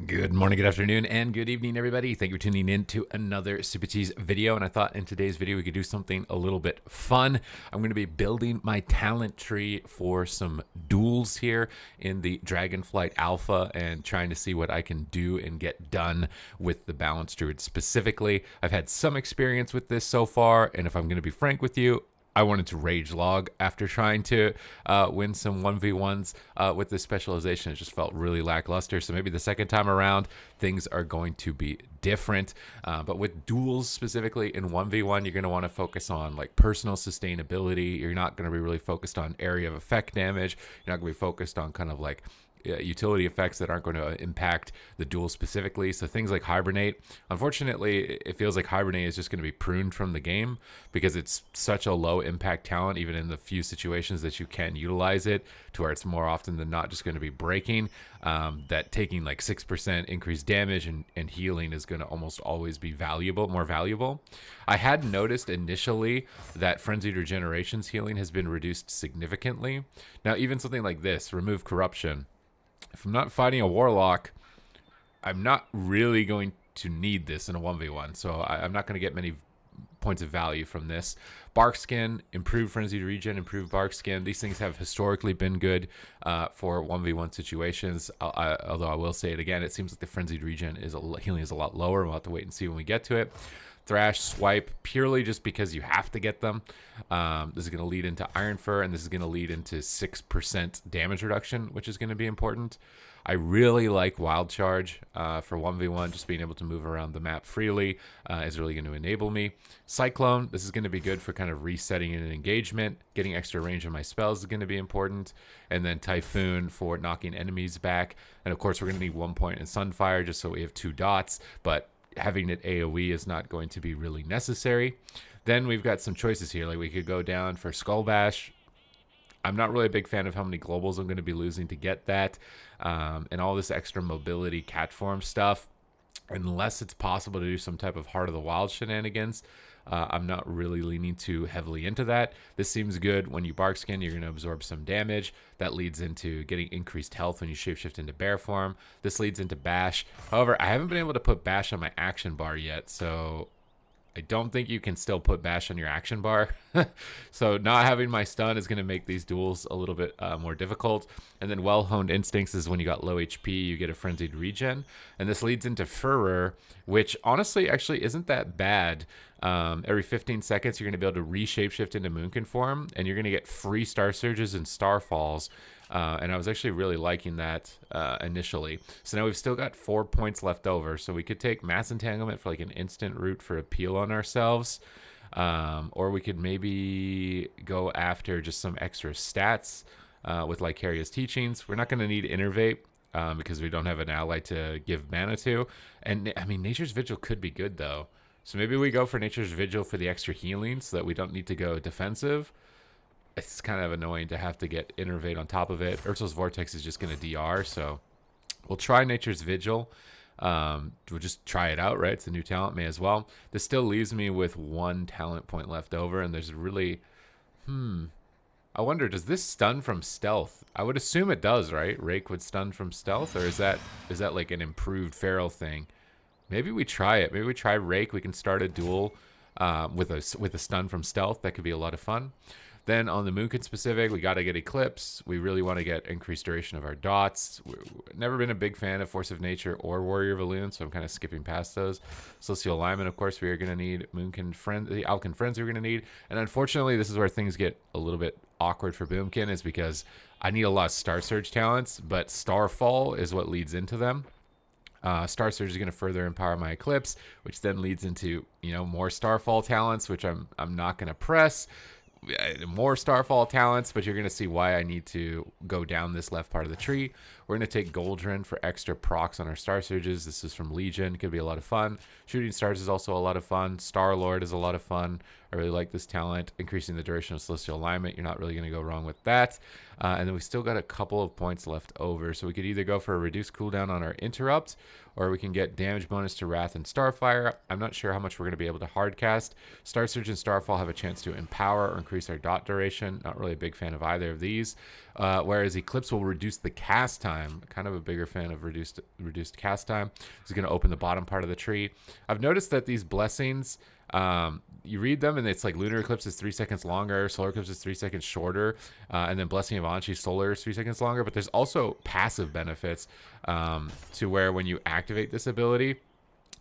Good morning, good afternoon, and good evening, everybody. Thank you for tuning in to another Supatease video. And I thought in today's video, we could do something a little bit fun. I'm going to be building my talent tree for some duels here in the Dragonflight Alpha and trying to see what I can do and get done with the Balance Druid specifically. I've had some experience with this so far, and if I'm going to be frank with you, I wanted to rage log after trying to win some 1v1s with this specialization. It just felt really lackluster. So maybe the second time around, things are going to be different. But with duels specifically in 1v1, you're going to want to focus on like personal sustainability. You're not going to be really focused on area of effect damage. You're not going to be focused on kind of like utility effects that aren't going to impact the duel specifically. So things like Hibernate, unfortunately, it feels like Hibernate is just going to be pruned from the game because it's such a low impact talent, even in the few situations that you can utilize it, to where it's more often than not just going to be breaking. That taking like 6% increased damage and healing is going to almost always be more valuable. I had noticed initially that Frenzied Regeneration's healing has been reduced significantly. Now, even something like this, Remove Corruption, if I'm not fighting a Warlock, I'm not really going to need this in a 1v1, so I'm not going to get many points of value from this. Barkskin, improved Frenzied Regen, improved Barkskin. These things have historically been good for 1v1 situations, although I will say it again, it seems like the Frenzied Regen healing is a lot lower. We'll have to wait and see when we get to it. Thrash, Swipe, purely just because you have to get them. This is going to lead into Iron Fur, and this is going to lead into 6% damage reduction, which is going to be important. I really like Wild Charge for 1v1. Just being able to move around the map freely is really going to enable me. Cyclone, this is going to be good for kind of resetting an engagement. Getting extra range on my spells is going to be important. And then Typhoon for knocking enemies back. And of course, we're going to need 1 point in Sunfire just so we have 2 dots. But having it AoE is not going to be really necessary. Then we've got some choices here. Like we could go down for Skull Bash. I'm not really a big fan of how many globals I'm going to be losing to get that. And all this extra mobility cat form stuff. Unless it's possible to do some type of Heart of the Wild shenanigans, I'm not really leaning too heavily into that. This seems good. When you Barkskin, you're going to absorb some damage. That leads into getting increased health when you shapeshift into bear form. This leads into Bash. However, I haven't been able to put Bash on my action bar yet, so I don't think you can still put Bash on your action bar. So not having my stun is going to make these duels a little bit more difficult. And then Well-Honed Instincts is when you got low HP, you get a Frenzied Regen. And this leads into Furor, which honestly actually isn't that bad. Every 15 seconds, you're going to be able to re-shapeshift into Moonkin form, and you're going to get free Star Surges and Starfalls. And I was actually really liking that initially. So now we've still got 4 points left over. So we could take Mass Entanglement for like an instant route for appeal on ourselves. Or we could maybe go after just some extra stats with Lycarious Teachings. We're not going to need Innervate because we don't have an ally to give mana to. And I mean, Nature's Vigil could be good though. So maybe we go for Nature's Vigil for the extra healing so that we don't need to go defensive. It's kind of annoying to have to get Innervate on top of it. Ursul's Vortex is just going to DR, so we'll try Nature's Vigil. We'll just try it out, right? It's a new talent, may as well. This still leaves me with 1 talent point left over, and there's really... I wonder, does this stun from stealth? I would assume it does, right? Rake would stun from stealth, or is that like an improved feral thing? Maybe we try it. Maybe we try Rake. We can start a duel with a stun from stealth. That could be a lot of fun. Then on the Moonkin specific, we got to get Eclipse. We really want to get increased duration of our dots. We've never been a big fan of Force of Nature or Warrior of Elune, so I'm kind of skipping past those. Celestial Alignment, of course, we are going to need. The Alkin Frenzy we're going to need. And unfortunately, this is where things get a little bit awkward for Boomkin, is because I need a lot of Star Surge talents, but Starfall is what leads into them. Star Surge is going to further empower my Eclipse, which then leads into, more Starfall talents, which I'm not going to press. More Starfall talents, but you're going to see why I need to go down this left part of the tree. We're going to take Goldrin for extra procs on our Star Surges. This is from Legion. Could be a lot of fun. Shooting Stars is also a lot of fun. Star-Lord is a lot of fun. I really like this talent. Increasing the duration of celestial alignment, you're not really going to go wrong with that. And then we still got a couple of points left over, so we could either go for a reduced cooldown on our interrupt, or we can get damage bonus to Wrath and Starfire. I'm not sure how much we're going to be able to hardcast. Star Surge and Starfall have a chance to empower or increase our dot duration. Not really a big fan of either of these. Whereas Eclipse will reduce the cast time. Kind of a bigger fan of reduced cast time. This is going to open the bottom part of the tree. I've noticed that these blessings, you read them and it's like Lunar Eclipse is 3 seconds longer, Solar Eclipse is 3 seconds shorter, and then Blessing of Anshi Solar is 3 seconds longer. But there's also passive benefits to where when you activate this ability,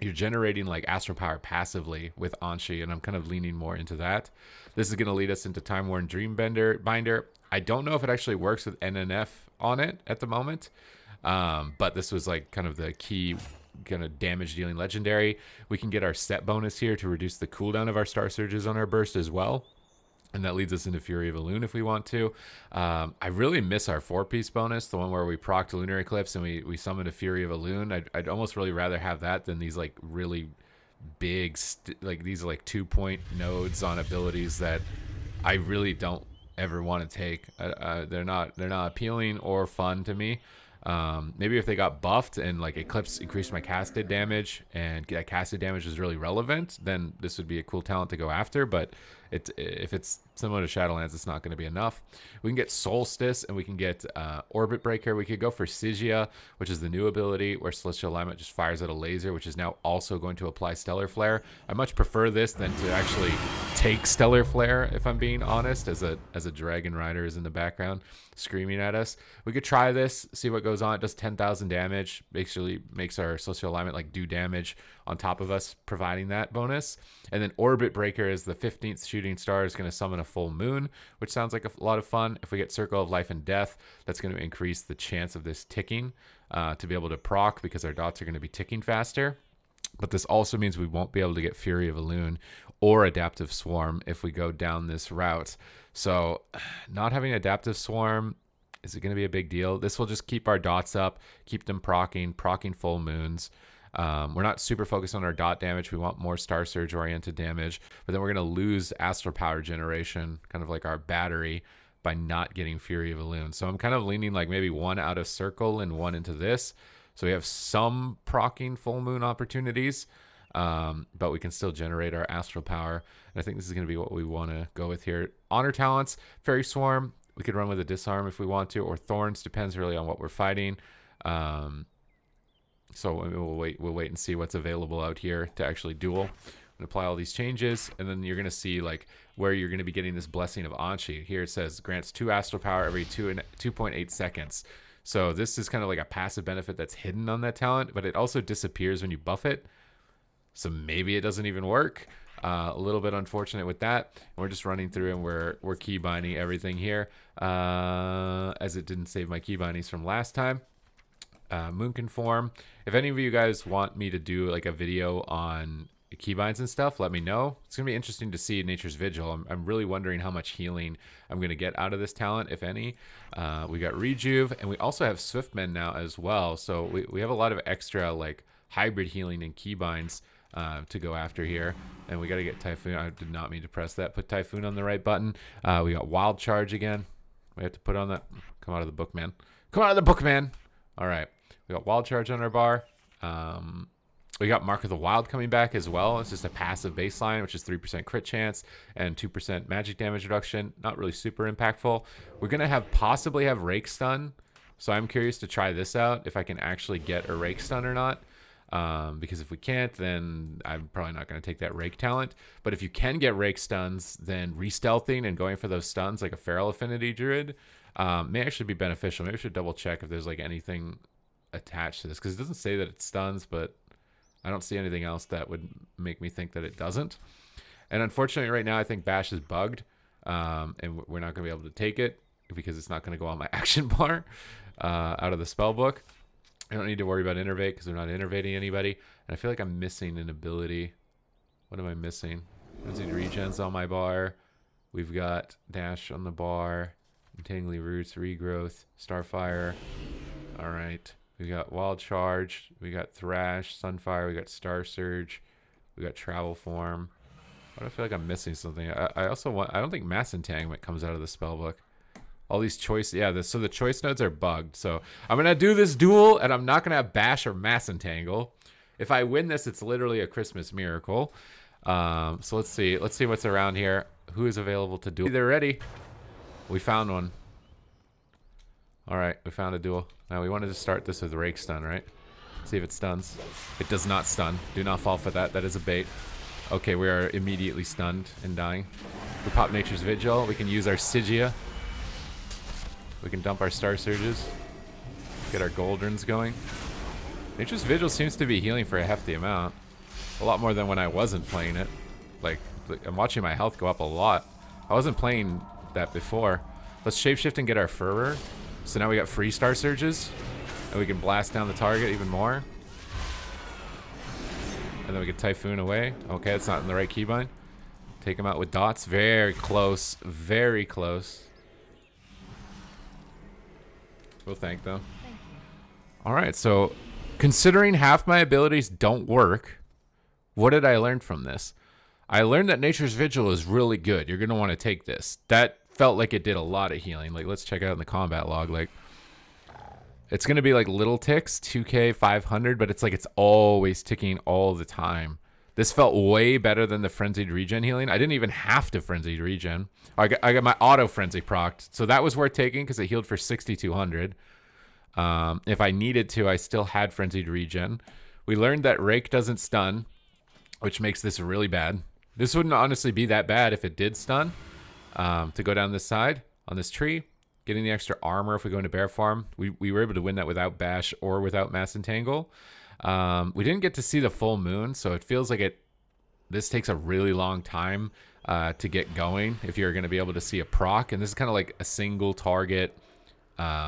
you're generating like astral power passively with Anshi, and I'm kind of leaning more into that. This is going to lead us into Time Worn Binder. I don't know if it actually works with NNF on it at the moment, but this was like kind of the key kind of damage dealing legendary. We can get our set bonus here to reduce the cooldown of our Star Surges on our burst as well. And that leads us into Fury of Elune if we want to. I really miss our 4-piece bonus, the one where we procced Lunar Eclipse and we summoned a Fury of Elune. I'd almost really rather have that than these like really big, like these like 2-point nodes on abilities that I really don't ever want to take. They're not appealing or fun to me. Maybe if they got buffed and like Eclipse increased my casted damage and that casted damage was really relevant, then this would be a cool talent to go after. But if it's similar to Shadowlands, it's not going to be enough. We can get Solstice and we can get Orbit Breaker. We could go for Sigia, which is the new ability where Celestial Alignment just fires at a laser, which is now also going to apply Stellar Flare. I much prefer this than to actually take Stellar Flare, if I'm being honest, as a Dragon Rider is in the background screaming at us. We could try this, see what goes on. It does 10,000 damage, basically makes our Celestial Alignment like do damage on top of us providing that bonus. And then Orbit Breaker is the 15th shooting star, is going to summon a full moon, which sounds like a lot of fun. If we get Circle of Life and Death, that's going to increase the chance of this ticking to be able to proc, because our dots are going to be ticking faster. But this also means we won't be able to get Fury of Elune or Adaptive Swarm if we go down this route. So not having Adaptive Swarm, is it going to be a big deal? This will just keep our dots up, keep them proccing full moons. We're not super focused on our dot damage. We want more Star Surge oriented damage, but then we're going to lose Astral Power generation, kind of like our battery, by not getting Fury of Elune. So I'm kind of leaning like maybe one out of Circle and one into this. So we have some proccing full moon opportunities, but we can still generate our Astral Power. And I think this is going to be what we want to go with here. Honor talents, Fairy Swarm. We could run with a Disarm if we want to, or Thorns, depends really on what we're fighting. So we'll wait and see what's available out here to actually duel. I'm gonna apply all these changes, and then you're gonna see like where you're gonna be getting this Blessing of Anshi. Here it says grants 2 Astral Power every 2.8 seconds. So this is kind of like a passive benefit that's hidden on that talent, but it also disappears when you buff it. So maybe it doesn't even work. A little bit unfortunate with that. And we're just running through and we're key binding everything here, as it didn't save my key bindings from last time. Moonkin form. If any of you guys want me to do like a video on keybinds and stuff, let me know. It's gonna be interesting to see Nature's Vigil. I'm really wondering how much healing I'm gonna get out of this talent, if any. We got Rejuve, and we also have Swiftmen now as well. So we have a lot of extra like hybrid healing and keybinds to go after here. And we got to get Typhoon. I did not mean to press that. Put Typhoon on the right button. We got Wild Charge again. We have to put on that. Come out of the book, man. Come out of the book, man. All right. We got Wild Charge on our bar. We got Mark of the Wild coming back as well. It's just a passive baseline, which is 3% crit chance and 2% magic damage reduction. Not really super impactful. We're going to possibly have Rake Stun. So I'm curious to try this out, if I can actually get a Rake Stun or not. Because if we can't, then I'm probably not going to take that Rake talent. But if you can get Rake Stuns, then re-stealthing and going for those stuns like a Feral Affinity Druid may actually be beneficial. Maybe we should double check if there's like anything attached to this, because it doesn't say that it stuns, but I don't see anything else that would make me think that it doesn't. And unfortunately right now I think Bash is bugged, and we're not going to be able to take it because it's not going to go on my action bar out of the spell book. I don't need to worry about Innervate because they're not innervating anybody. And I feel like I'm missing an ability. What am I missing? Frenzied Regens on my bar. We've got Dash on the bar. Entangly Roots, Regrowth, Starfire. All right. We got Wild Charge. We got Thrash, Sunfire. We got Star Surge. We got Travel Form. Why do I feel like I'm missing something? I also want, I don't think Mass Entanglement comes out of the spell book. All these choice, yeah, so the choice nodes are bugged. So I'm going to do this duel, and I'm not going to have Bash or Mass Entangle. If I win this, it's literally a Christmas miracle. So let's see. Let's see what's around here. Who is available to duel? They're ready. We found one. All right, we found a duel. Now we wanted to start this with Rake Stun, right? See if it stuns. It does not stun. Do not fall for that. That is a bait. Okay, we are immediately stunned and dying. We pop Nature's Vigil. We can use our Sigia. We can dump our Star Surges. Get our Goldrins going. Nature's Vigil seems to be healing for a hefty amount. A lot more than when I wasn't playing it. Like, I'm watching my health go up a lot. I wasn't playing that before. Let's shapeshift and get our Fervor. So now we got free Star Surges. And we can blast down the target even more. And then we can Typhoon away. Okay, it's not in the right keybind. Take him out with dots. Very close. Very close. We'll thank them. Alright, so considering half my abilities don't work, what did I learn from this? I learned that Nature's Vigil is really good. You're going to want to take this. That felt like it did a lot of healing. Like, let's check out in the combat log. Like, it's going to be like little ticks, 2k, 500, but it's like it's always ticking all the time. This felt way better than the Frenzied Regen healing. I didn't even have to Frenzied Regen. I got my Auto Frenzy procced, so that was worth taking because it healed for 6,200. If I needed to, I still had Frenzied Regen. We learned that Rake doesn't stun, which makes this really bad. This wouldn't honestly be that bad if it did stun. To go down this side on this tree, getting the extra armor if we go into Bear Farm. We were able to win that without Bash or without Mass Entangle. We didn't get to see the full moon, so it feels like this takes a really long time to get going if you're going to be able to see a proc. And this is kind of like a single target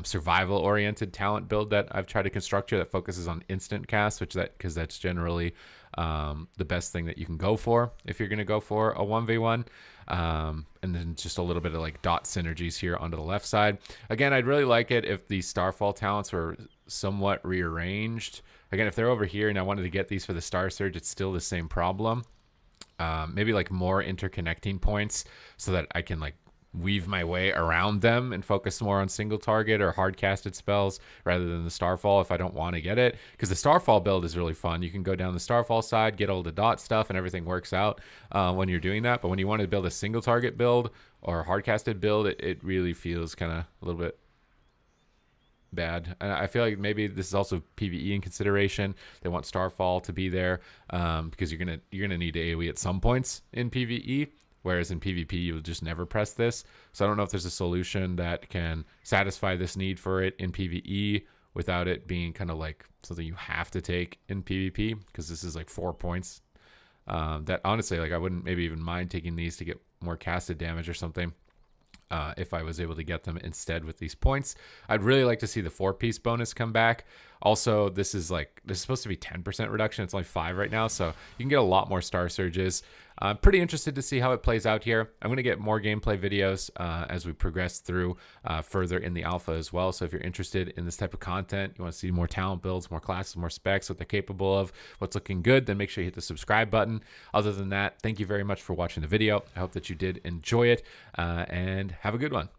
survival oriented talent build that I've tried to construct here that focuses on instant cast, because that's generally the best thing that you can go for if you're going to go for a 1v1. And then just a little bit of like dot synergies here onto the left side. Again, I'd really like it if the Starfall talents were somewhat rearranged. Again, if they're over here and I wanted to get these for the Star Surge, it's still the same problem. Maybe like more interconnecting points so that I can like weave my way around them and focus more on single target or hard casted spells rather than the Starfall if I don't want to get it. Because the Starfall build is really fun. You can go down the Starfall side, get all the dot stuff, and everything works out when you're doing that. But when you want to build a single target build or a hard casted build, it really feels kind of a little bit bad. And I feel like maybe this is also PvE in consideration. They want Starfall to be there because you're gonna need AoE at some points in PvE. Whereas in PvP, you'll just never press this. So I don't know if there's a solution that can satisfy this need for it in PvE without it being kind of like something you have to take in PvP, because this is like 4 points. That honestly, like I wouldn't maybe even mind taking these to get more casted damage or something. If I was able to get them instead with these points. I'd really like to see the 4-piece bonus come back. Also, this is supposed to be 10% reduction. It's only 5 right now, so you can get a lot more Star Surges. I'm pretty interested to see how it plays out here. I'm going to get more gameplay videos as we progress through further in the alpha as well. So if you're interested in this type of content, you want to see more talent builds, more classes, more specs, what they're capable of, what's looking good, then make sure you hit the subscribe button. Other than that, thank you very much for watching the video. I hope that you did enjoy it, and have a good one.